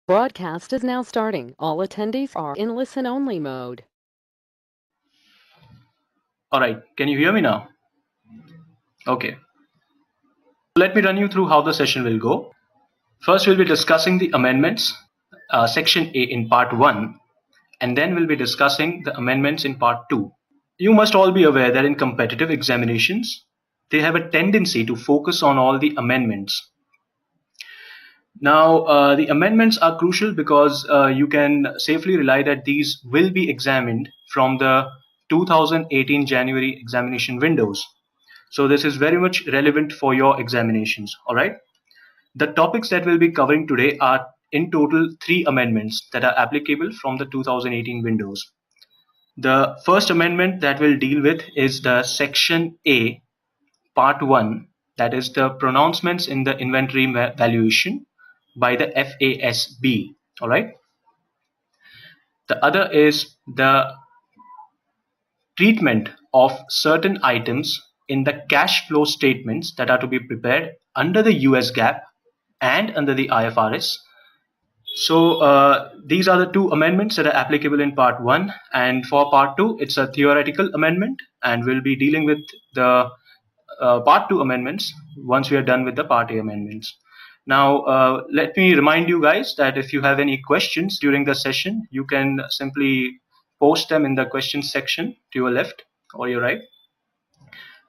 Broadcast is now starting. All attendees are in listen-only mode. All right, can you hear me now? Okay. Let me run you through how the session will go. First, we'll be discussing the amendments, Section A in Part 1, and then we'll be discussing the amendments in Part 2. You must all be aware that in competitive examinations, they have a tendency to focus on all the amendments. Now, the amendments are crucial because you can safely rely that these will be examined from the 2018 January examination windows. So this is very much relevant for your examinations, all right? The topics that we'll be covering today are in total 3 amendments that are applicable from the 2018 windows. The first amendment that we'll deal with is the Section A, Part 1, that is the pronouncements in the inventory valuation by the FASB, all right? The other is the treatment of certain items in the cash flow statements that are to be prepared under the US Gaap and under the IFRS. So these are the 2 amendments that are applicable in Part 1, and for Part 2 it's a theoretical amendment, and we'll be dealing with the Part 2 amendments once we are done with the Part A amendments. Now let me remind you guys that if you have any questions during the session, you can simply post them in the questions section to your left or your right,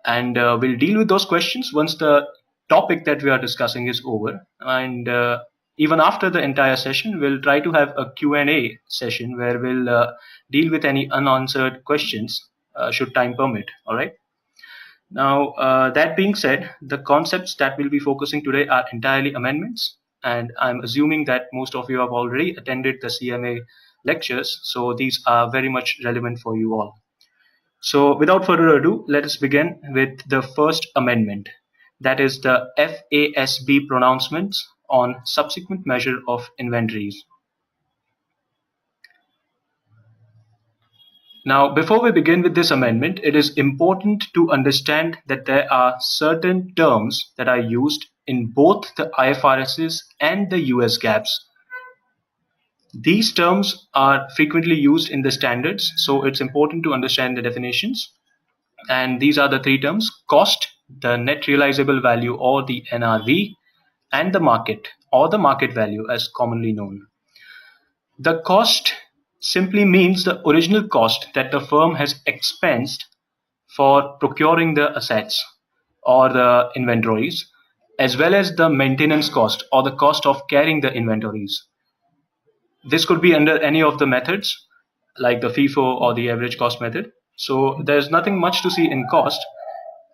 and we'll deal with those questions once the topic that we are discussing is over. And even after the entire session, we'll try to have a Q&A session where we'll deal with any unanswered questions should time permit. All right. Now, that being said, the concepts that we'll be focusing today are entirely amendments, and I'm assuming that most of you have already attended the CMA lectures, so these are very much relevant for you all. So without further ado, let us begin with the first amendment, that is the FASB pronouncements on subsequent measure of inventories. Now, before we begin with this amendment, it is important to understand that there are certain terms that are used in both the IFRSs and the US Gaaps. These terms are frequently used in the standards, so it's important to understand the definitions. And these are the 3 terms: cost, the net realizable value or the NRV, and the market or the market value as commonly known. The cost simply means the original cost that the firm has expensed for procuring the assets or the inventories, as well as the maintenance cost or the cost of carrying the inventories. This could be under any of the methods like the FIFO or the average cost method. So there's nothing much to see in cost,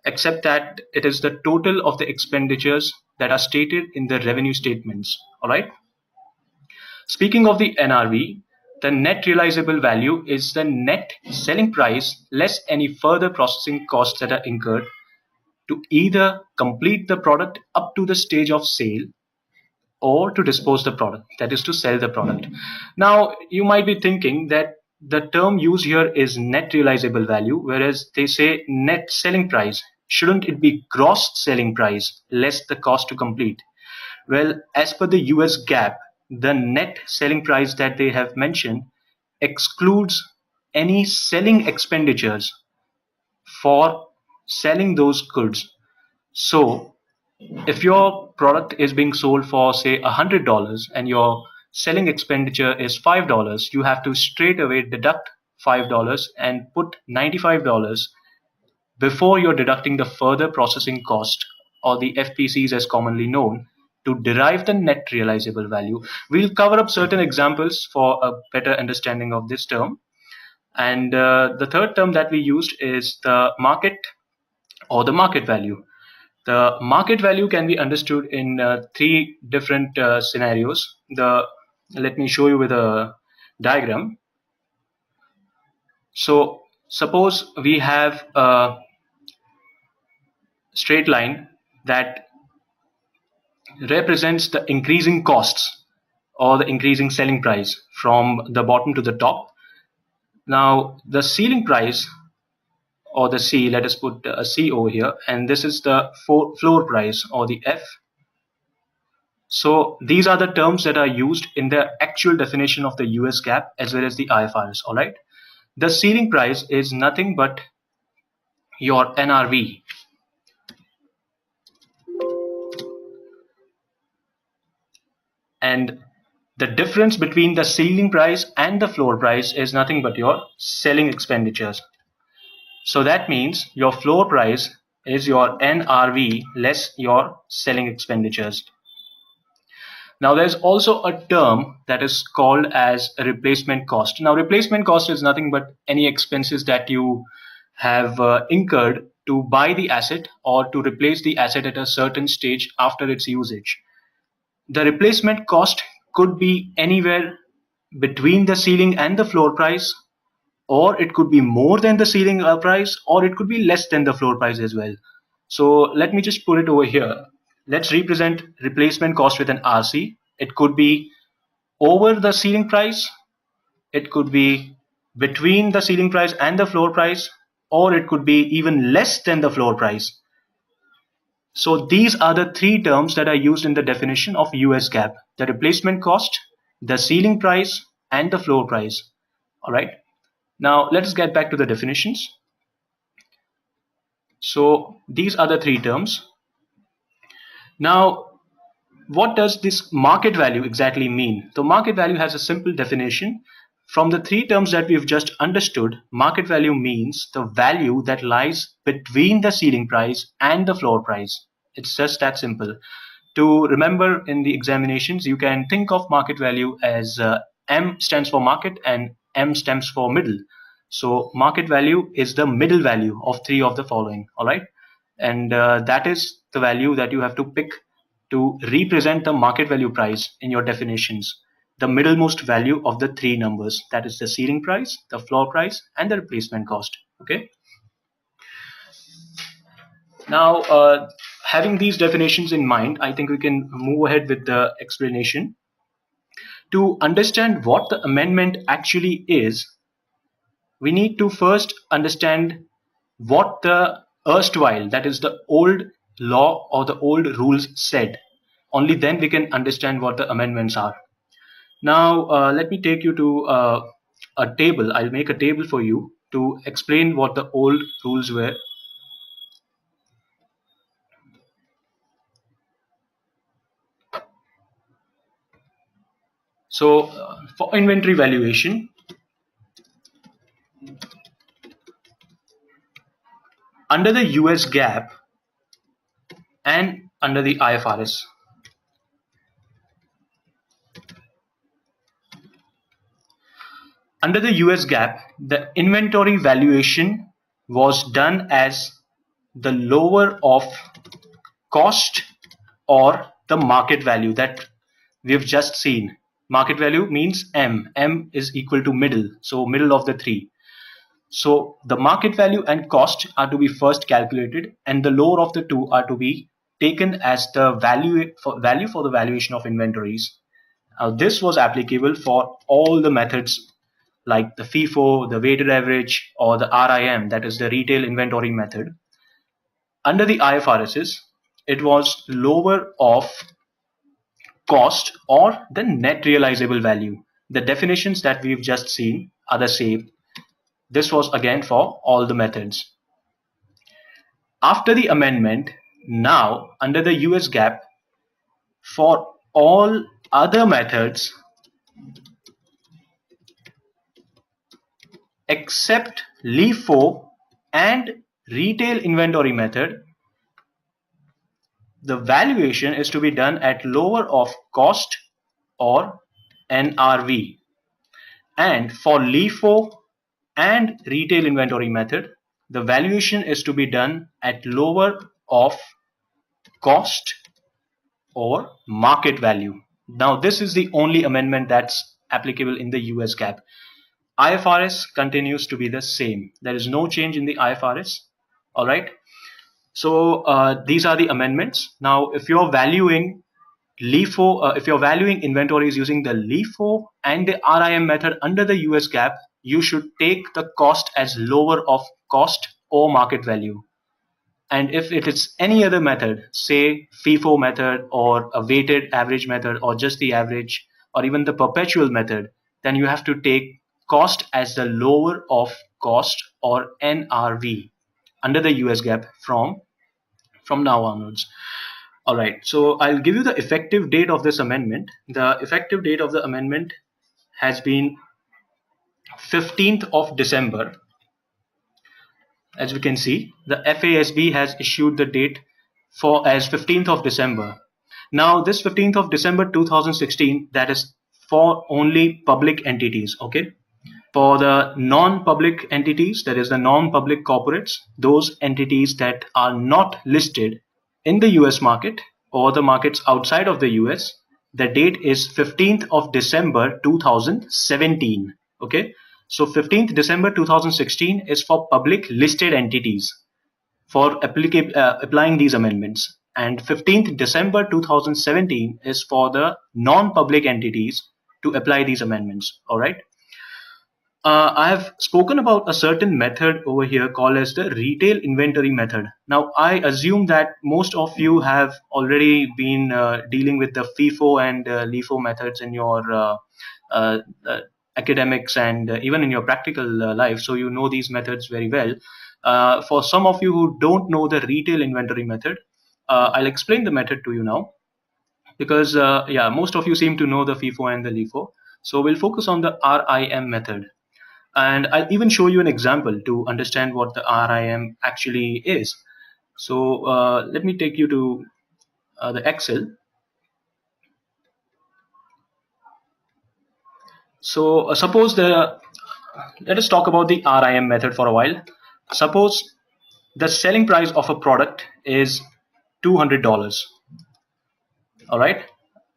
except that it is the total of the expenditures that are stated in the revenue statements. All right. Speaking of the NRV, the net realizable value is the net selling price less any further processing costs that are incurred to either complete the product up to the stage of sale or to dispose the product, that is to sell the product. Now, you might be thinking that the term used here is net realizable value, whereas they say net selling price. Shouldn't it be gross selling price less the cost to complete? Well, as per the US Gaap, the net selling price that they have mentioned excludes any selling expenditures for selling those goods. So if your product is being sold for say $100 and your selling expenditure is $5, you have to straight away deduct $5 and put $95 before you're deducting the further processing cost, or the FPCs as commonly known, to derive the net realizable value. We'll cover up certain examples for a better understanding of this term. And the third term that we used is the market or the market value. The market value can be understood in 3 different scenarios. Let me show you with a diagram. So suppose we have a straight line that represents the increasing costs or the increasing selling price from the bottom to the top. Now the ceiling price, or the C, let us put a C over here, and this is the floor price or the F. So these are the terms that are used in the actual definition of the US GAAP as well as the IFRS. All right. The ceiling price is nothing but your NRV. And the difference between the ceiling price and the floor price is nothing but your selling expenditures. So that means your floor price is your NRV less your selling expenditures. Now there's also a term that is called as a replacement cost. Now replacement cost is nothing but any expenses that you have incurred to buy the asset or to replace the asset at a certain stage after its usage. The replacement cost could be anywhere between the ceiling and the floor price, or it could be more than the ceiling price, or it could be less than the floor price as well. So let me just put it over here. Let's represent replacement cost with an RC. It could be over the ceiling price, it could be between the ceiling price and the floor price, or it could be even less than the floor price. So these are the three terms that are used in the definition of US GAAP: the replacement cost, the ceiling price, and the floor price. All right. Now let us get back to the definitions. So these are the three terms. Now, what does this market value exactly mean? The market value has a simple definition. From the three terms that we've just understood, market value means the value that lies between the ceiling price and the floor price. It's just that simple. To remember in the examinations, you can think of market value as M stands for market and M stands for middle. So market value is the middle value of three of the following. All right. And that is the value that you have to pick to represent the market value price in your definitions. The middlemost value of the three numbers, that is the ceiling price, the floor price, and the replacement cost. Okay. Now, having these definitions in mind, I think we can move ahead with the explanation. To understand what the amendment actually is, we need to first understand what the erstwhile, that is the old law or the old rules said. Only then we can understand what the amendments are. Now, let me take you to a table. I'll make a table for you to explain what the old rules were. So, for inventory valuation, under the US GAAP and under the IFRS, under the US GAAP, the inventory valuation was done as the lower of cost or the market value that we've just seen. Market value means M. M is equal to middle, so middle of the three. So the market value and cost are to be first calculated, and the lower of the two are to be taken as the value for the valuation of inventories. Now this was applicable for all the methods like the FIFO, the weighted average, or the RIM, that is the retail inventory method. Under the IFRSs, it was lower of cost or the net realizable value. The definitions that we've just seen are the same. This was again for all the methods. After the amendment, now under the US GAAP, for all other methods except LIFO and retail inventory method, the valuation is to be done at lower of cost or NRV. And for LIFO and retail inventory method, the valuation is to be done at lower of cost or market value. Now this is the only amendment that's applicable in the US GAAP. IFRS continues to be the same. There is no change in the IFRS. All right. So these are the amendments. Now, if you're valuing LIFO, if you're valuing inventories using the LIFO and the RIM method under the US GAAP, you should take the cost as lower of cost or market value. And if it is any other method, say FIFO method or a weighted average method or just the average or even the perpetual method, then you have to take cost as the lower of cost or NRV under the US GAAP from now onwards. All right, so I'll give you the effective date of this amendment. The effective date of the amendment has been 15th of December. As we can see, the FASB has issued the date for as 15th of December. Now this 15th of December 2016, that is for only public entities, okay? For the non-public entities, that is the non-public corporates, those entities that are not listed in the US market or the markets outside of the US, the date is 15th of December 2017, okay? So 15th December 2016 is for public listed entities for applying these amendments, and 15th December 2017 is for the non-public entities to apply these amendments. All right. I have spoken about a certain method over here called as the retail inventory method. Now, I assume that most of you have already been dealing with the FIFO and LIFO methods in your academics and even in your practical life. So you know these methods very well. For some of you who don't know the retail inventory method, I'll explain the method to you now, because yeah, most of you seem to know the FIFO and the LIFO. So we'll focus on the RIM method. And I'll even show you an example to understand what the RIM actually is. So let me take you to the Excel. So let us talk about the RIM method for a while. Suppose the selling price of a product is $200. All right,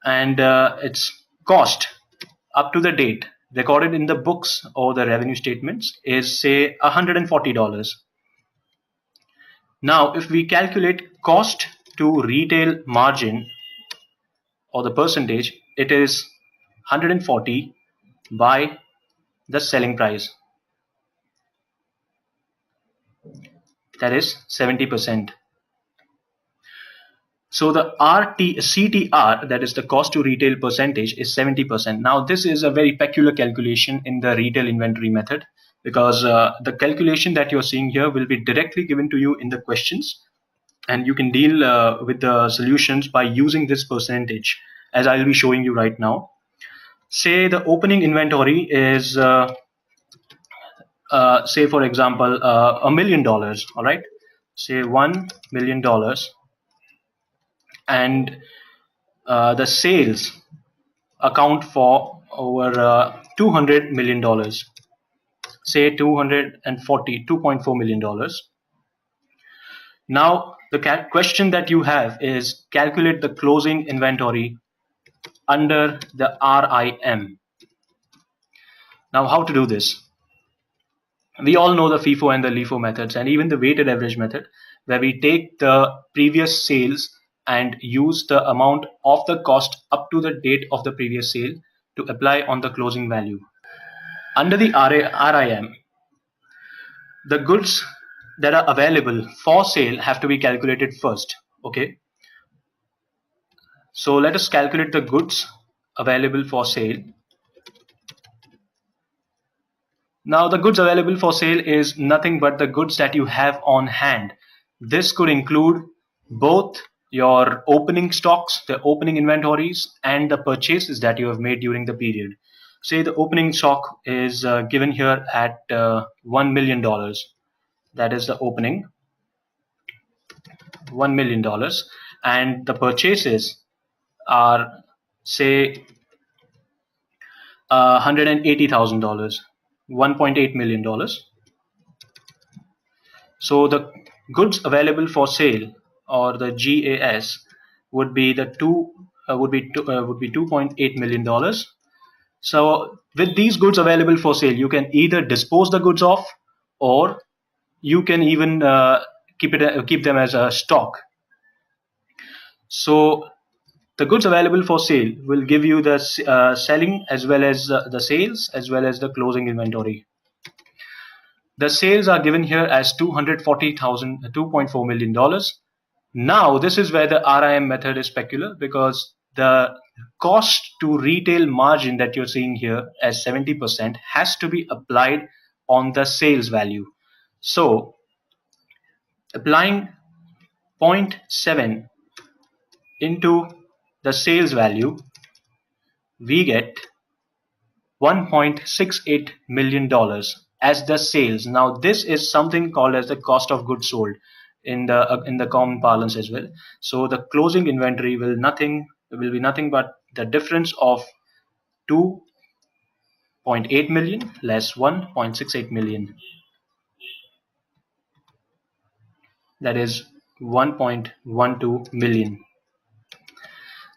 and its cost up to the date recorded in the books or the revenue statements is say $140. Now, if we calculate cost to retail margin or the percentage, it is 140 by the selling price, that is 70%. So the CTR, that is the cost to retail percentage, is 70%. Now this is a very peculiar calculation in the retail inventory method, because the calculation that you're seeing here will be directly given to you in the questions, and you can deal with the solutions by using this percentage, as I'll be showing you right now. Say the opening inventory is say for example $1 million. All right, say $1 million, and the sales account for over $200 million, say $2.4 million. Now the question that you have is calculate the closing inventory under the RIM. Now how to do this? We all know the FIFO and the LIFO methods, and even the weighted average method, where we take the previous sales and use the amount of the cost up to the date of the previous sale to apply on the closing value. Under the RIM, the goods that are available for sale have to be calculated first. Okay, so let us calculate the goods available for sale. Now the goods available for sale is nothing but the goods that you have on hand. This could include both your opening stocks, the opening inventories, and the purchases that you have made during the period. Say the opening stock is given here at $1 million. That is the opening, $1 million, and the purchases are say $180,000, $1.8 million. So the goods available for sale, or the GAS, would be $2.8 million. So with these goods available for sale, you can either dispose the goods off, or you can even keep them as a stock. So the goods available for sale will give you the selling as well as the sales as well as the closing inventory. The sales are given here as $2.4 million. Now, this is where the RIM method is peculiar, because the cost to retail margin that you're seeing here as 70% has to be applied on the sales value. So, applying 0.7 into the sales value, we get $1.68 million as the sales. Now, this is something called as the cost of goods sold in the common parlance as well. So the closing inventory will be nothing but the difference of 2.8 million less 1.68 million. That is 1.12 million.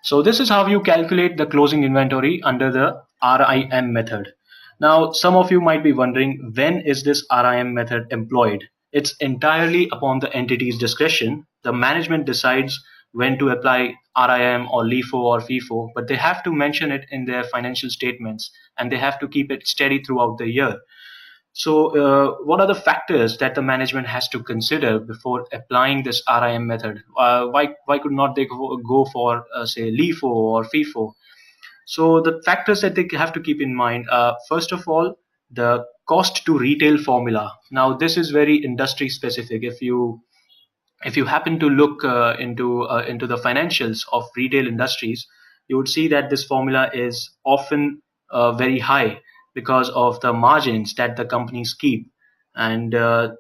So this is how you calculate the closing inventory under the RIM method. Now, some of you might be wondering, when is this RIM method employed? It's entirely upon the entity's discretion. The management decides when to apply RIM or LIFO or FIFO, but they have to mention it in their financial statements, and they have to keep it steady throughout the year. So what are the factors that the management has to consider before applying this RIM method? Why could not they go for say LIFO or FIFO? So the factors that they have to keep in mind, first of all, the cost to retail formula. Now, this is very industry specific. If you happen to look into the financials of retail industries, you would see that this formula is often very high because of the margins that the companies keep, and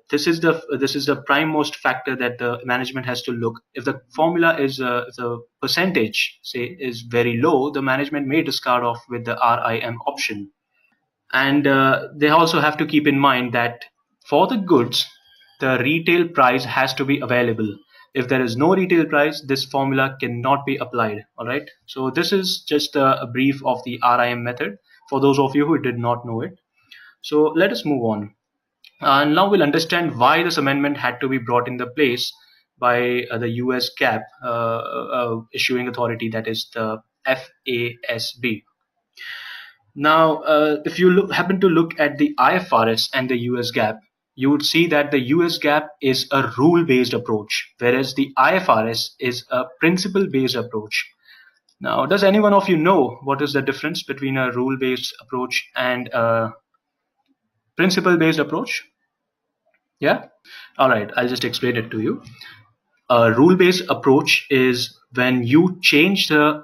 this is the prime most factor that the management has to look. If the formula is if the percentage say is very low, the management may discard off with the RIM option. And they also have to keep in mind that for the goods, the retail price has to be available. If there is no retail price, this formula cannot be applied. All right. So this is just a brief of the RIM method for those of you who did not know it. So let us move on. And now we'll understand why this amendment had to be brought into place by the US Gaap issuing authority, that is the FASB. Now, if you happen to look at the IFRS and the US Gaap, you would see that the US Gaap is a rule-based approach, whereas the IFRS is a principle-based approach. Now, does any one of you know what is the difference between a rule-based approach and a principle-based approach? Yeah? All right, I'll just explain it to you. A rule-based approach is when you change the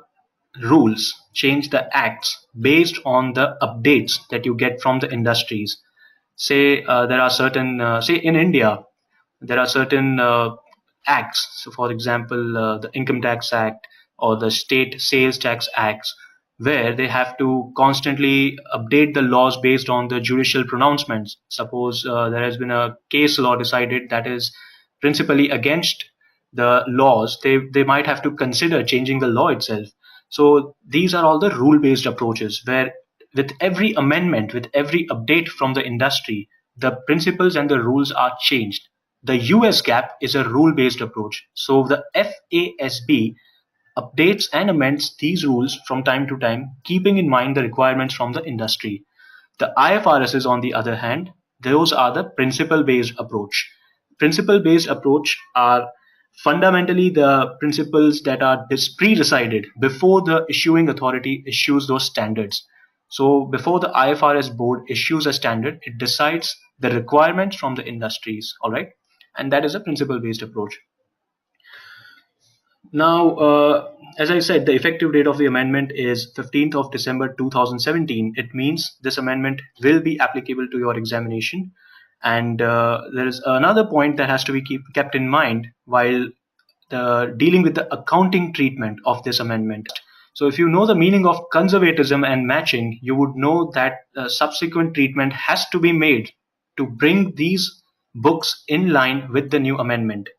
rules, change the acts based on the updates that you get from the industries. Say there are certain, say in India, there are certain acts. So for example, the Income Tax Act or the State Sales Tax Acts, where they have to constantly update the laws based on the judicial pronouncements. Suppose there has been a case law decided that is principally against the laws, they might have to consider changing the law itself. So these are all the rule-based approaches where with every amendment, with every update from the industry, the principles and the rules are changed. The US Gaap is a rule-based approach. So the FASB updates and amends these rules from time to time, keeping in mind the requirements from the industry. The IFRSs, on the other hand, those are the principle-based approach. Principle-based approach are fundamentally the principles that are pre-decided before the issuing authority issues those standards. So before the IFRS board issues a standard, it decides the requirements from the industries, all right? And that is a principle-based approach. Now, as I said, the effective date of the amendment is 15th of December 2017. It means this amendment will be applicable to your examination. And there is another point that has to be kept in mind while dealing with the accounting treatment of this amendment. So if you know the meaning of conservatism and matching, you would know that subsequent treatment has to be made to bring these books in line with the new amendment.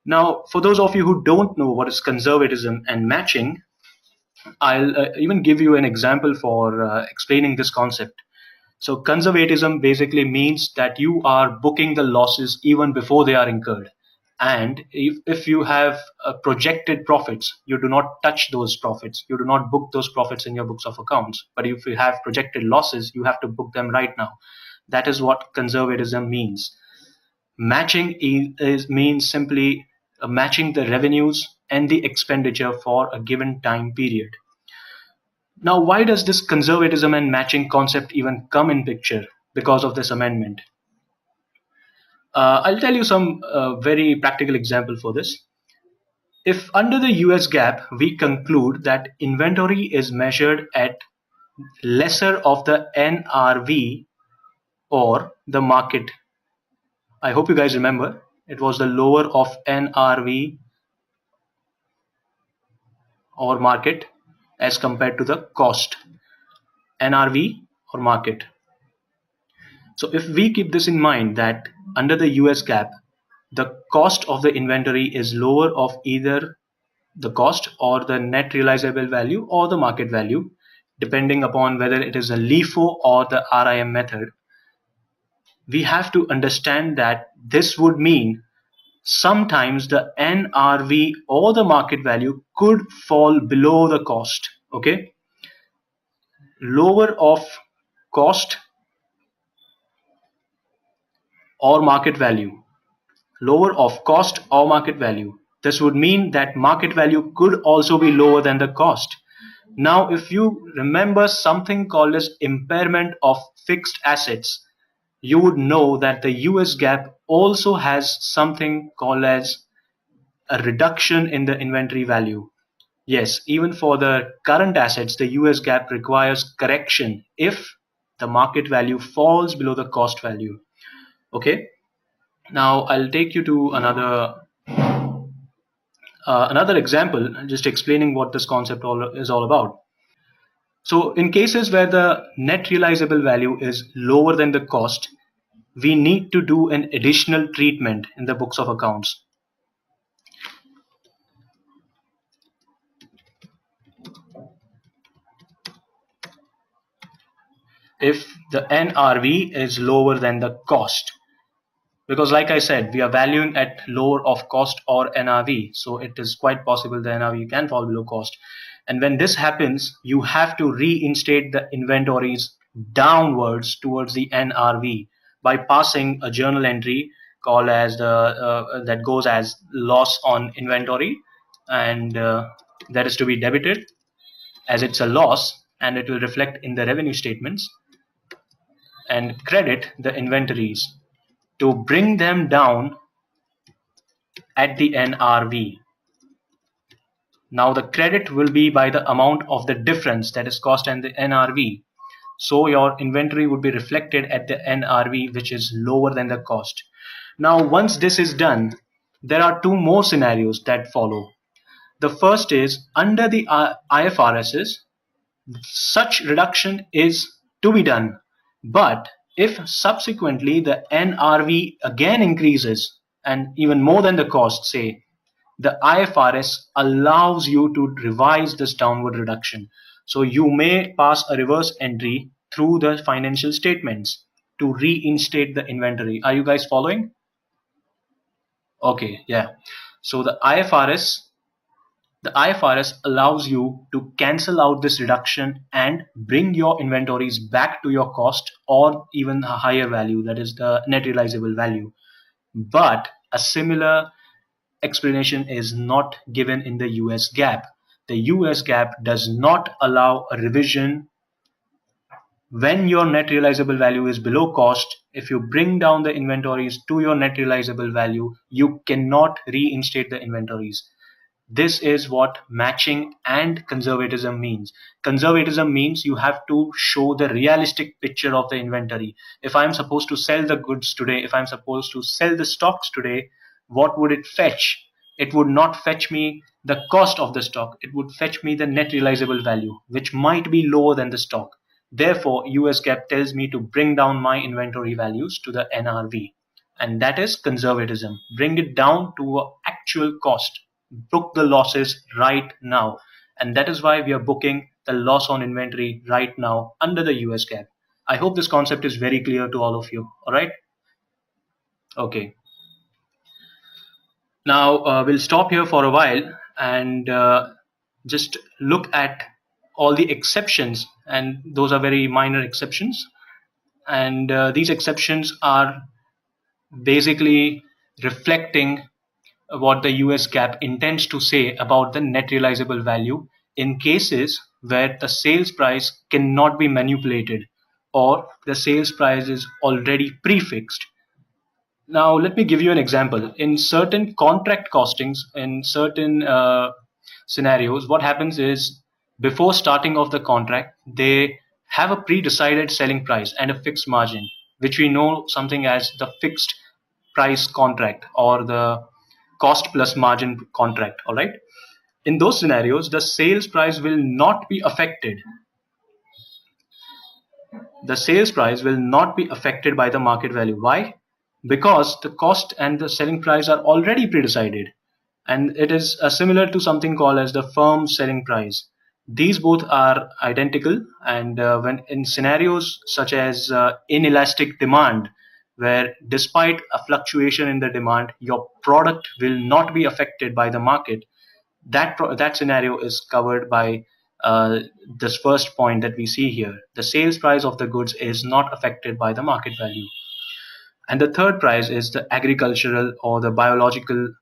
Now, for those of you who don't know what is conservatism and matching, I'll even give you an example for explaining this concept. So conservatism basically means that you are booking the losses even before they are incurred. And if you have projected profits, you do not touch those profits. You do not book those profits in your books of accounts. But if you have projected losses, you have to book them right now. That is what conservatism means. Matching means simply matching the revenues and the expenditure for a given time period. Now, why does this conservatism and matching concept even come in picture because of this amendment? I'll tell you some very practical example for this. If under the US GAAP, we conclude that inventory is measured at lesser of the NRV or the market. I hope you guys remember it was the lower of NRV or market as compared to the cost, NRV or market. So if we keep this in mind that under the US GAAP, the cost of the inventory is lower of either the cost or the net realizable value or the market value, depending upon whether it is a LIFO or the RIM method, we have to understand that this would mean sometimes the NRV or the market value could fall below the cost. Okay, lower of cost or market value, lower of cost or market value. This would mean that market value could also be lower than the cost. Now, if you remember something called as impairment of fixed assets, you would know that the US GAAP also has something called as a reduction in the inventory value. Yes, even for the current assets, the US GAAP requires correction if the market value falls below the cost value. Okay, now I'll take you to another example, just explaining what this concept is all about. So in cases where the net realizable value is lower than the cost, we need to do an additional treatment in the books of accounts. If the NRV is lower than the cost, because like I said, we are valuing at lower of cost or NRV, so it is quite possible the NRV can fall below cost. And when this happens, you have to reinstate the inventories downwards towards the NRV by passing a journal entry called as that goes as loss on inventory, and that is to be debited as it's a loss, and it will reflect in the revenue statements, and credit the inventories to bring them down at the NRV. Now the credit will be by the amount of the difference, that is cost and the NRV. So your inventory would be reflected at the NRV, which is lower than the cost. Now once this is done, there are two more scenarios that follow. The first is under the IFRSs, such reduction is to be done. But if subsequently the NRV again increases and even more than the cost, say, the IFRS allows you to revise this downward reduction. So you may pass a reverse entry through the financial statements to reinstate the inventory. Are you guys following? Okay, yeah. So the IFRS allows you to cancel out this reduction and bring your inventories back to your cost or even a higher value, that is the net realizable value. But a similar explanation is not given in the US GAAP. The US GAAP does not allow a revision when your net realizable value is below cost. If you bring down the inventories to your net realizable value, you cannot reinstate the inventories. This is what matching and conservatism means. Conservatism means you have to show the realistic picture of the inventory. If I'm supposed to sell the goods today, if I'm supposed to sell the stocks today, what would it fetch? It would not fetch me the cost of the stock. It would fetch me the net realizable value, which might be lower than the stock. Therefore, US GAAP tells me to bring down my inventory values to the NRV. And that is conservatism. Bring it down to actual cost. Book the losses right now. And that is why we are booking the loss on inventory right now under the US GAAP. I hope this concept is very clear to all of you. All right. Okay. Now we'll stop here for a while and just look at all the exceptions, and those are very minor exceptions. and these exceptions are basically reflecting what the US GAAP intends to say about the net realizable value in cases where the sales price cannot be manipulated or the sales price is already prefixed. Now, let me give you an example. In certain contract costings, in certain scenarios, what happens is before starting of the contract, they have a pre-decided selling price and a fixed margin, which we know something as the fixed price contract or the cost plus margin contract. All right. In those scenarios, the sales price will not be affected. The sales price will not be affected by the market value. Why? Because the cost and the selling price are already pre-decided, and it is similar to something called as the firm selling price. These both are identical, and when in scenarios such as inelastic demand, where despite a fluctuation in the demand, your product will not be affected by the market, that scenario is covered by this first point that we see here. The sales price of the goods is not affected by the market value. And the third price is the agricultural or the biological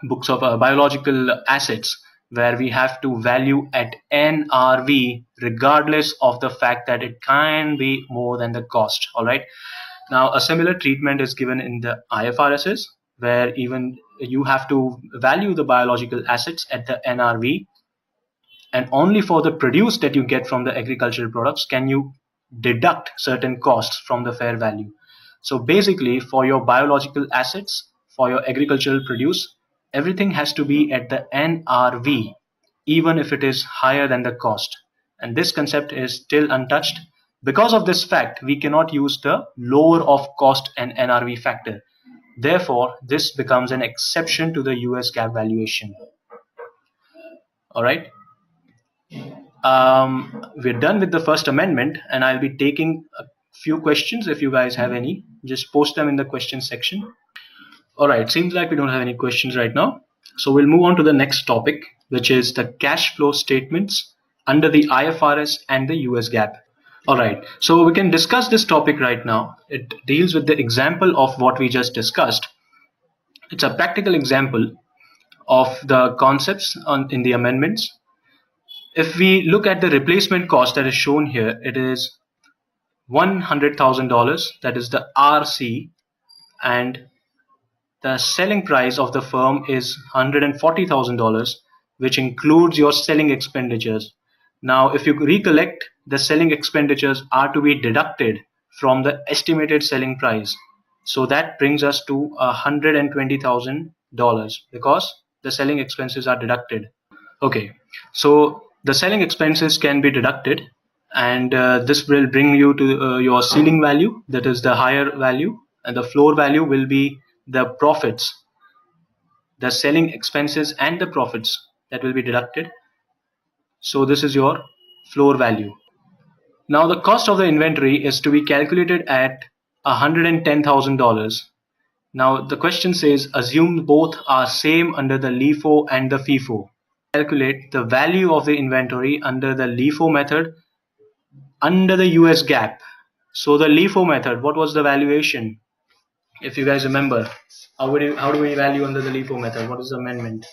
books of biological assets, where we have to value at NRV regardless of the fact that it can be more than the cost. All right. Now, a similar treatment is given in the IFRSs, where even you have to value the biological assets at the NRV, and only for the produce that you get from the agricultural products can you deduct certain costs from the fair value. So basically, for your biological assets, for your agricultural produce, everything has to be at the NRV, even if it is higher than the cost. And this concept is still untouched. Because of this fact, we cannot use the lower of cost and NRV factor. Therefore, this becomes an exception to the US GAAP valuation. All right. We're done with the First Amendment, and I'll be taking a few questions. If you guys have any, just post them in the question section. All right, seems like we don't have any questions right now. So we'll move on to the next topic, which is the cash flow statements under the IFRS and the US GAAP. All right, so we can discuss this topic right now. It deals with the example of what we just discussed. It's a practical example of the concepts in the amendments. If we look at the replacement cost that is shown here, it is $100,000, that is the RC, and the selling price of the firm is $140,000, which includes your selling expenditures. Now, if you recollect, the selling expenditures are to be deducted from the estimated selling price. So that brings us to $120,000 because the selling expenses are deducted. Okay, so the selling expenses can be deducted, and this will bring you to your ceiling value, that is the higher value, and the floor value will be the profits, the selling expenses and the profits that will be deducted. So this is your floor value. Now the cost of the inventory is to be calculated at $110,000. Now the question says assume both are same under the LIFO and the FIFO. Calculate the value of the inventory under the LIFO method under the US GAAP. So the LIFO method, what was the valuation? If you guys remember, how do we value under the LIFO method? What is the amendment?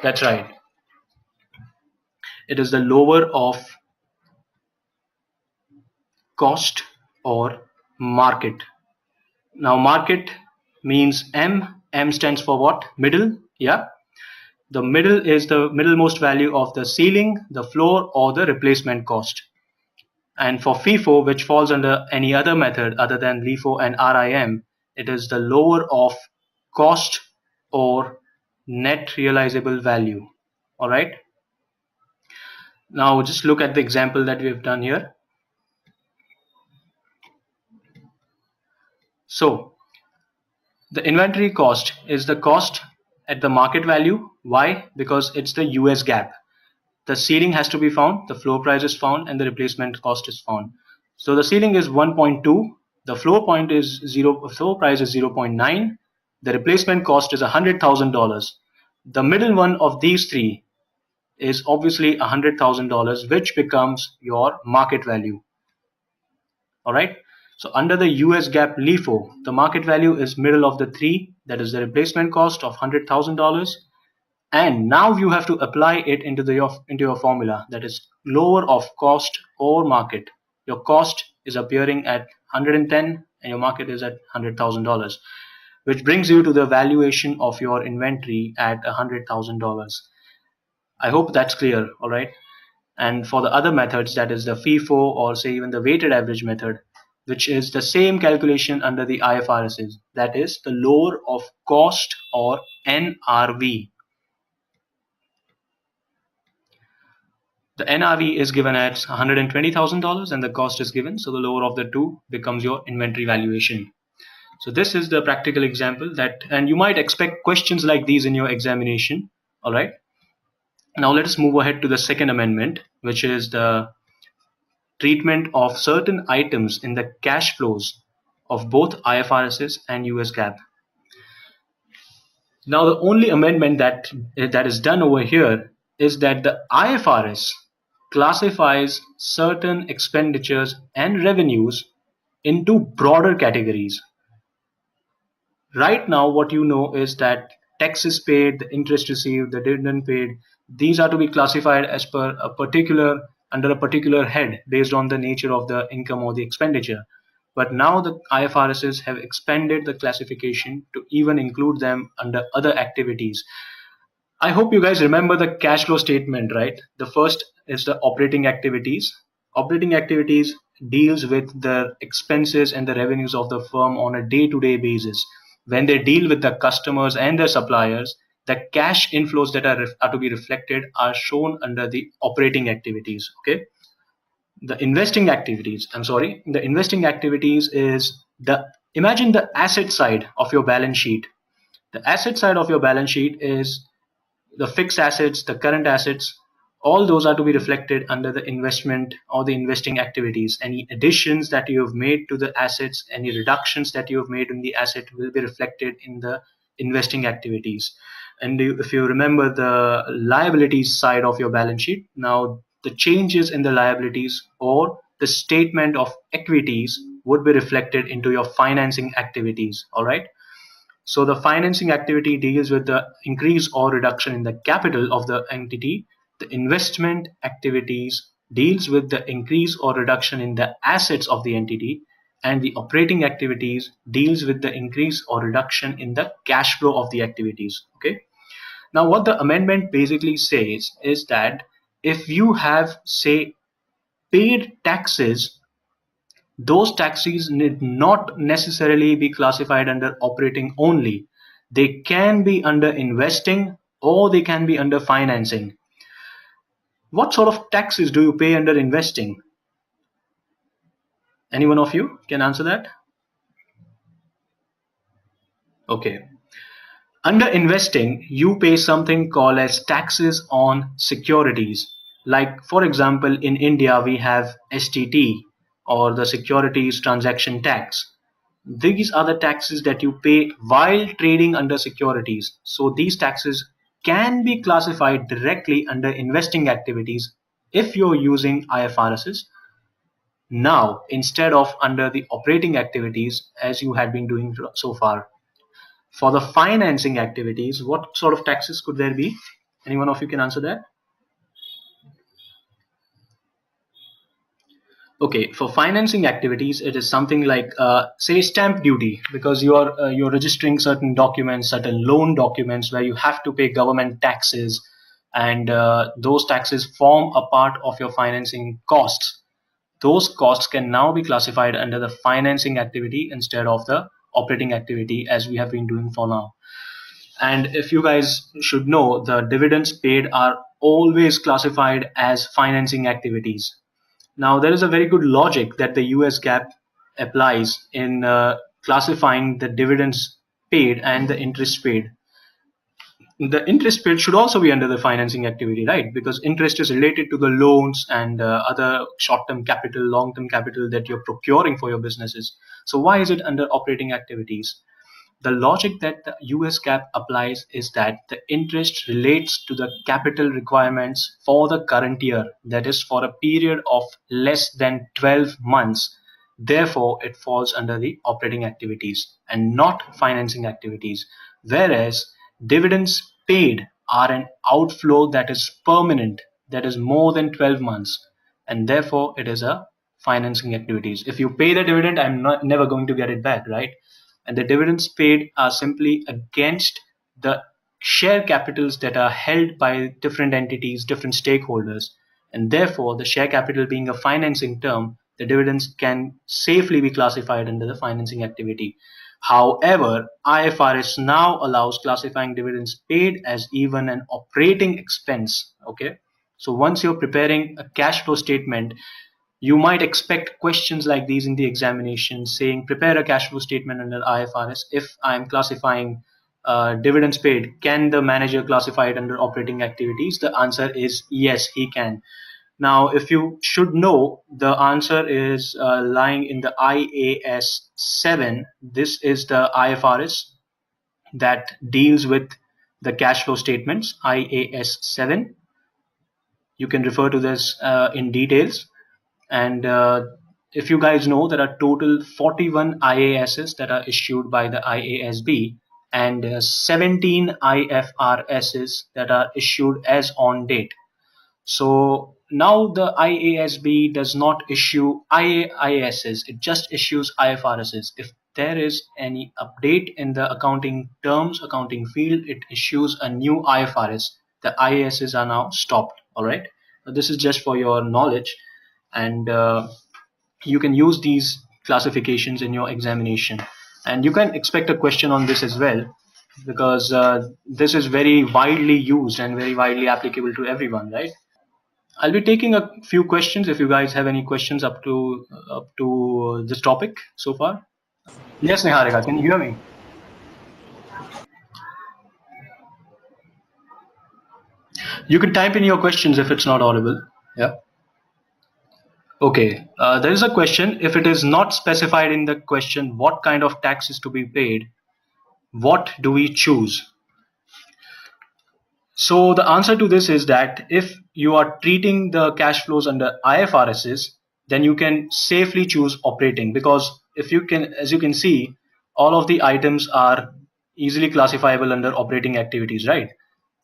That's right. It is the lower of cost or market. Now market means M. M stands for what? Middle. Yeah. The middle is the middlemost value of the ceiling, the floor, or the replacement cost. And for FIFO, which falls under any other method other than LIFO and RIM, it is the lower of cost or net realizable value. All right. Now just look at the example that we have done here. So the inventory cost is the cost at the market value. Why? Because it's the US GAAP. The ceiling has to be found, the floor price is found, and the replacement cost is found. So the ceiling is 1.2, the floor price is 0.9, the replacement cost is $100,000. The middle one of these three is obviously $100,000, which becomes your market value. All right. So under the US GAAP LIFO, the market value is middle of the three, that is the replacement cost of $100,000. And now you have to apply it into your formula, that is lower of cost or market. Your cost is appearing at 110 and your market is at $100,000, which brings you to the valuation of your inventory at $100,000. I hope that's clear. All right. And for the other methods, that is the FIFO or say even the weighted average method, which is the same calculation under the IFRSs, that is the lower of cost or NRV. The NRV is given at $120,000 and the cost is given, so the lower of the two becomes your inventory valuation. So this is the practical example and you might expect questions like these in your examination. All right. Now let us move ahead to the second amendment, which is the treatment of certain items in the cash flows of both IFRSs and US GAAP. Now the only amendment that is done over here is that the IFRS classifies certain expenditures and revenues into broader categories. Right now what you know is that taxes paid, the interest received, the dividend paid, these are to be classified as per a particular under a particular head based on the nature of the income or the expenditure. But now the IFRSs have expanded the classification to even include them under other activities. I hope you guys remember the cash flow statement, right? The first is the operating activities. Operating activities deals with the expenses and the revenues of the firm on a day-to-day basis. When they deal with the customers and their suppliers, the cash inflows that are to be reflected are shown under the operating activities. Okay. The investing activities is imagine the asset side of your balance sheet. The asset side of your balance sheet is the fixed assets, the current assets, all those are to be reflected under the investment or the investing activities. Any additions that you have made to the assets, any reductions that you have made in the asset will be reflected in the investing activities. And if you remember the liabilities side of your balance sheet, now the changes in the liabilities or the statement of equities would be reflected into your financing activities. All right. So the financing activity deals with the increase or reduction in the capital of the entity. The investment activities deals with the increase or reduction in the assets of the entity. And the operating activities deals with the increase or reduction in the cash flow of the activities. Okay. Now what the amendment basically says is that if you have, say, paid taxes, those taxes need not necessarily be classified under operating only. They can be under investing or they can be under financing. What sort of taxes do you pay under investing? Any one of you can answer that? Okay. Under investing, you pay something called as taxes on securities. Like, for example, in India, we have STT or the Securities Transaction Tax. These are the taxes that you pay while trading under securities. So these taxes can be classified directly under investing activities if you're using IFRSs now instead of under the operating activities as you had been doing so far. For the financing activities, what sort of taxes could there be? Any one of you can answer that? Okay, for financing activities, it is something like, say, stamp duty, because you're registering certain documents, certain loan documents where you have to pay government taxes, and those taxes form a part of your financing costs. Those costs can now be classified under the financing activity instead of the operating activity as we have been doing for now. And if you guys should know, the dividends paid are always classified as financing activities. Now, there is a very good logic that the US GAAP applies in classifying the dividends paid and the interest paid. The interest paid should also be under the financing activity, right? Because interest is related to the loans and other short-term capital, long-term capital that you're procuring for your businesses. So why is it under operating activities? The logic that the US GAAP applies is that the interest relates to the capital requirements for the current year, that is for a period of less than 12 months. Therefore, it falls under the operating activities and not financing activities. Whereas dividends paid are an outflow that is permanent, that is more than 12 months, and therefore it is a financing activities. If you pay the dividend, I'm never going to get it back, right? And the dividends paid are simply against the share capitals that are held by different entities, different stakeholders, and therefore the share capital being a financing term, the dividends can safely be classified under the financing activity. However, IFRS now allows classifying dividends paid as even an operating expense. Okay, so once you're preparing a cash flow statement, you might expect questions like these in the examination saying, prepare a cash flow statement under IFRS. If I'm classifying dividends paid, can the manager classify it under operating activities? The answer is yes, he can. Now, if you should know, the answer is lying in the IAS 7. This is the IFRS that deals with the cash flow statements, IAS 7. You can refer to this in details. And if you guys know, there are total 41 IASs that are issued by the IASB and 17 IFRSs that are issued as on date. So now the IASB does not issue IASs, it just issues IFRSs. If there is any update in the accounting terms, accounting field, it issues a new IFRS. The IASs are now stopped. All right. This is just for your knowledge, and you can use these classifications in your examination. And you can expect a question on this as well, because this is very widely used and very widely applicable to everyone, right? I'll be taking a few questions if you guys have any questions up to this topic so far. Yes, Niharika, can you hear me? You can type in your questions if it's not audible. Yeah. Okay. There is a question. If it is not specified in the question what kind of tax is to be paid, what do we choose? So the answer to this is that if you are treating the cash flows under IFRSs, then you can safely choose operating, because if you can, as you can see, all of the items are easily classifiable under operating activities, right?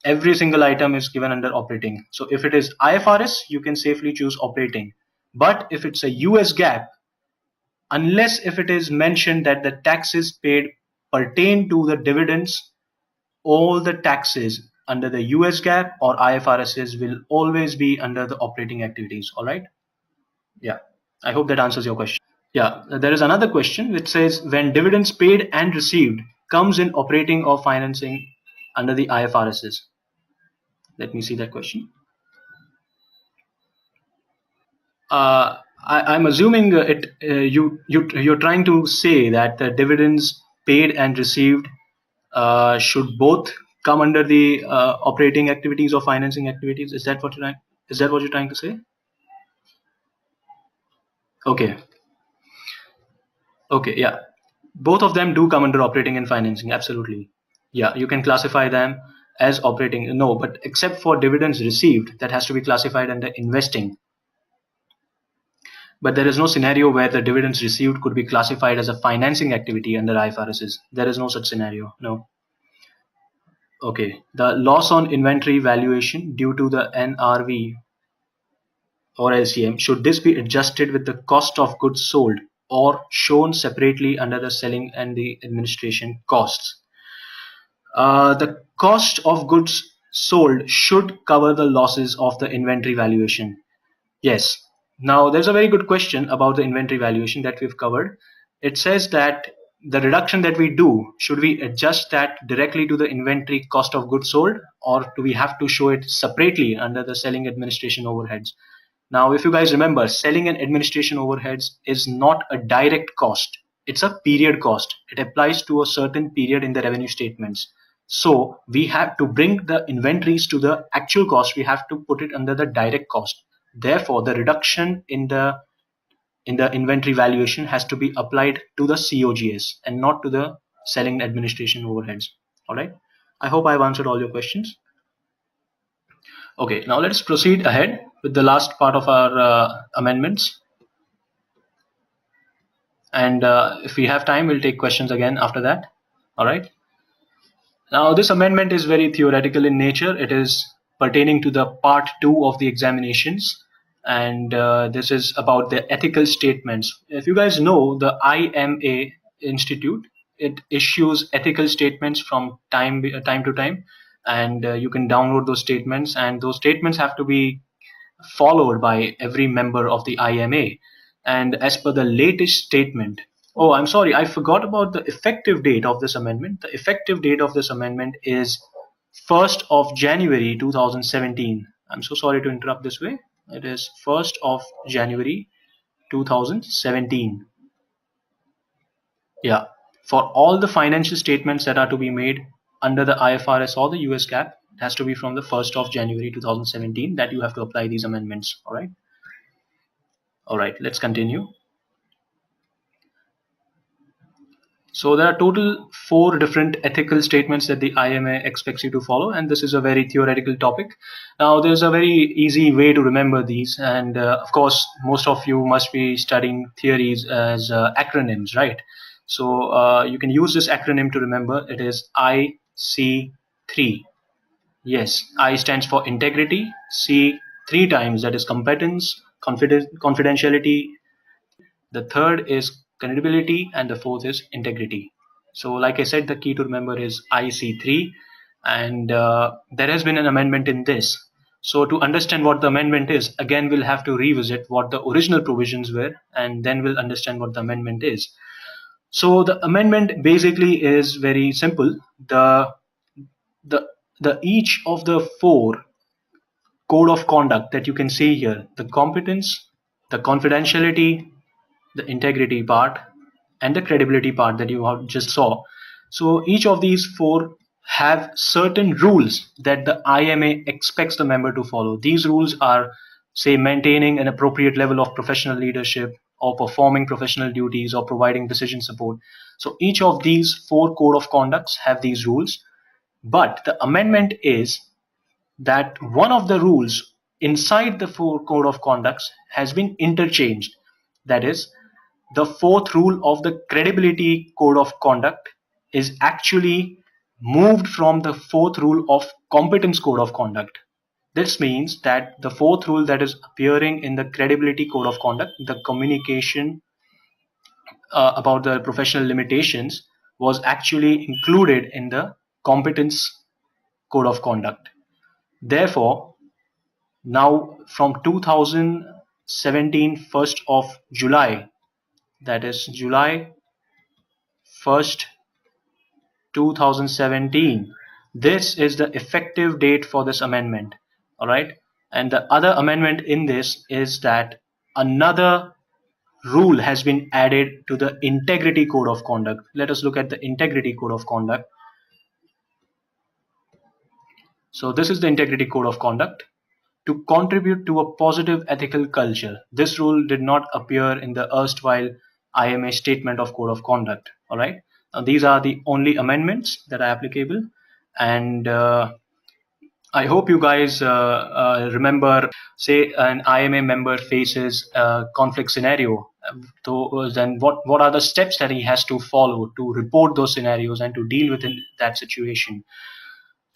Every single item is given under operating. So if it is IFRS, you can safely choose operating. But if it's a US GAAP, unless if it is mentioned that the taxes paid pertain to the dividends, all the taxes under the US GAAP or IFRSs will always be under the operating activities. All right. Yeah. I hope that answers your question. Yeah. There is another question which says, when dividends paid and received comes in operating or financing under the IFRSs. Let me see that question. I'm assuming you're trying to say that the dividends paid and received should both come under the operating activities or financing activities. Is that what you're trying to say? Okay. Okay. Yeah. Both of them do come under operating and financing. Absolutely. Yeah. You can classify them as operating. No, but except for dividends received, that has to be classified under investing. But there is no scenario where the dividends received could be classified as a financing activity under IFRSs. There is no such scenario. No. Okay. The loss on inventory valuation due to the NRV or LCM, should this be adjusted with the cost of goods sold or shown separately under the selling and the administration costs? The cost of goods sold should cover the losses of the inventory valuation. Yes. Now, there's a very good question about the inventory valuation that we've covered. It says that the reduction that we do, should we adjust that directly to the inventory cost of goods sold, or do we have to show it separately under the selling administration overheads? Now, if you guys remember, selling and administration overheads is not a direct cost. It's a period cost. It applies to a certain period in the revenue statements. So we have to bring the inventories to the actual cost. We have to put it under the direct cost. Therefore, the reduction in the inventory valuation has to be applied to the COGS and not to the selling administration overheads. All right. I hope I've answered all your questions. Okay, now let's proceed ahead with the last part of our amendments. And if we have time, we'll take questions again after that. All right. Now, this amendment is very theoretical in nature. It is pertaining to the part 2 of the examinations, and this is about the ethical statements. If you guys know, the IMA Institute, it issues ethical statements from time to time, and you can download those statements, and those statements have to be followed by every member of the IMA. And as per the latest statement, oh, I'm sorry, I forgot about the effective date of this amendment. The effective date of this amendment is 1st of January 2017. I'm so sorry to interrupt this way. It is 1st of January 2017. Yeah, for all the financial statements that are to be made under the IFRS or the US GAAP, it has to be from the 1st of January 2017 that you have to apply these amendments. All right. All right, let's continue. So there are total 4 different ethical statements that the IMA expects you to follow, and this is a very theoretical topic. Now, there's a very easy way to remember these, and of course, most of you must be studying theories as acronyms, right? So you can use this acronym to remember. It is IC3. Yes, I stands for integrity, C 3 times, that is competence, confidentiality. The third is credibility, and the fourth is integrity. So like I said, the key to remember is IC3, and there has been an amendment in this. So to understand what the amendment is, again we'll have to revisit what the original provisions were, and then we'll understand what the amendment is. So the amendment basically is very simple. The each of the 4 code of conduct that you can see here, the competence, the confidentiality, the integrity part, and the credibility part that you have just saw. So each of these 4 have certain rules that the IMA expects the member to follow. These rules are, say, maintaining an appropriate level of professional leadership, or performing professional duties, or providing decision support. So each of these 4 code of conducts have these rules. But the amendment is that one of the rules inside the 4 code of conducts has been interchanged. That is, the 4th rule of the credibility code of conduct is actually moved from the 4th rule of competence code of conduct. This means that the 4th rule that is appearing in the credibility code of conduct, the communication about the professional limitations, was actually included in the competence code of conduct. Therefore, now from 2017 1st of July, that is July 1st 2017, this is the effective date for this amendment. All right, and the other amendment in this is that another rule has been added to the integrity code of conduct. Let us look at the integrity code of conduct. So this is the integrity code of conduct. To contribute to a positive ethical culture. This rule did not appear in the erstwhile IMA statement of code of conduct. All right. Now, these are the only amendments that are applicable, and I hope you guys remember. Say an IMA member faces a conflict scenario. So then, what are the steps that he has to follow to report those scenarios and to deal with that situation?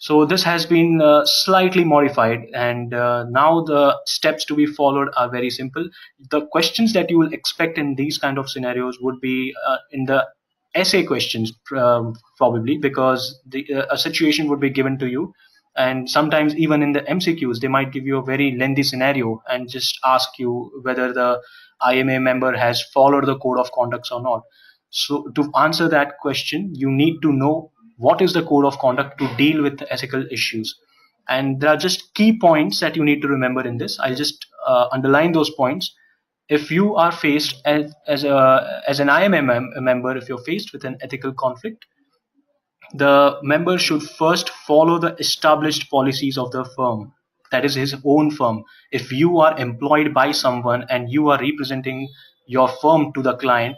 So this has been slightly modified, and now the steps to be followed are very simple. The questions that you will expect in these kind of scenarios would be in the essay questions, probably, because a situation would be given to you, and sometimes even in the MCQs they might give you a very lengthy scenario and just ask you whether the IMA member has followed the code of conduct or not. So to answer that question, you need to know what is the code of conduct to deal with the ethical issues. And there are just key points that you need to remember in this. I'll just underline those points. If you are faced as an IMA member, if you're faced with an ethical conflict, the member should first follow the established policies of the firm, that is his own firm. If you are employed by someone and you are representing your firm to the client,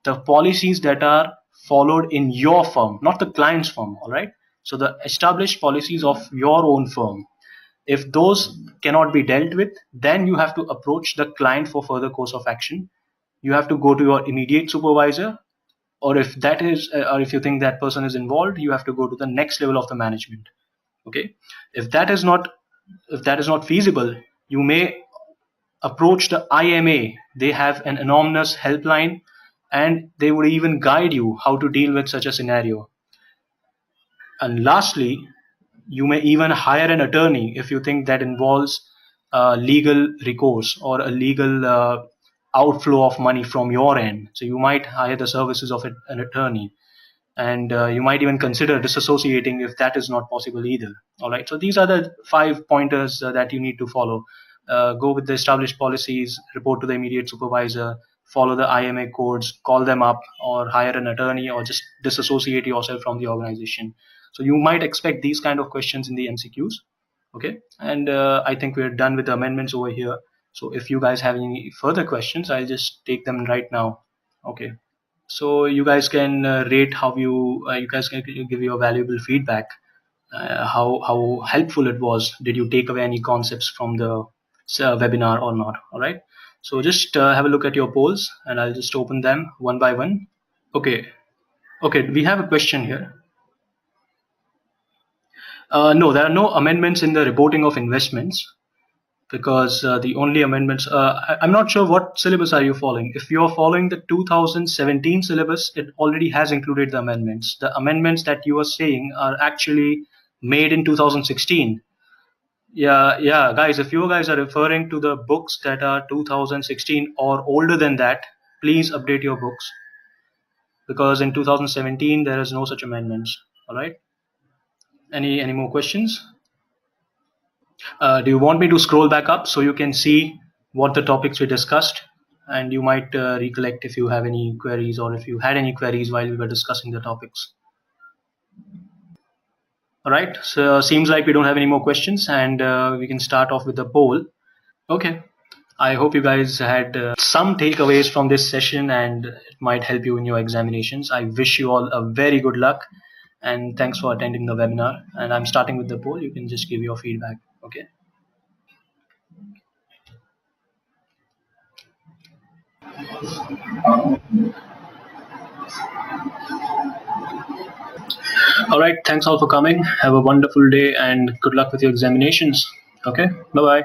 the policies that are followed in your firm, not the client's firm, all right? So the established policies of your own firm, if those cannot be dealt with, then you have to approach the client for further course of action. you have to go to your immediate supervisor, or if that is, or if you think that person is involved, you have to go to the next level of the management. Okay, if that is not feasible, you may approach the IMA. They have an anonymous helpline, and they would even guide you how to deal with such a scenario. And lastly, you may even hire an attorney if you think that involves legal recourse or a legal outflow of money from your end. So you might hire the services of an attorney, and you might even consider disassociating if that is not possible either. All right, so these are the 5 pointers that you need to follow. Go with the established policies, report to the immediate supervisor, follow the IMA codes, call them up, or hire an attorney, or just disassociate yourself from the organization. So you might expect these kind of questions in the MCQs. Okay, and I think we're done with the amendments over here. So if you guys have any further questions, I'll just take them right now. Okay, so you guys can rate how you guys can give your valuable feedback, how helpful it was. Did you take away any concepts from the webinar or not? All right, so just have a look at your polls, and I'll just open them one by one. Okay, we have a question here. No, there are no amendments in the reporting of investments, because the only amendments, I'm not sure what syllabus are you following. If you're following the 2017 syllabus, it already has included the amendments. The amendments that you are saying are actually made in 2016. Yeah, guys, if you guys are referring to the books that are 2016 or older than that, please update your books, because in 2017 there is no such amendments. All right, any more questions? Do you want me to scroll back up so you can see what the topics we discussed, and you might recollect if you have any queries, or if you had any queries while we were discussing the topics? All right, so seems like we don't have any more questions, and we can start off with the poll. Okay, I hope you guys had some takeaways from this session, and it might help you in your examinations. I wish you all a very good luck, and thanks for attending the webinar. And I'm starting with the poll. You can just give your feedback. Okay. All right, thanks all for coming. Have a wonderful day, and good luck with your examinations. Okay, bye bye.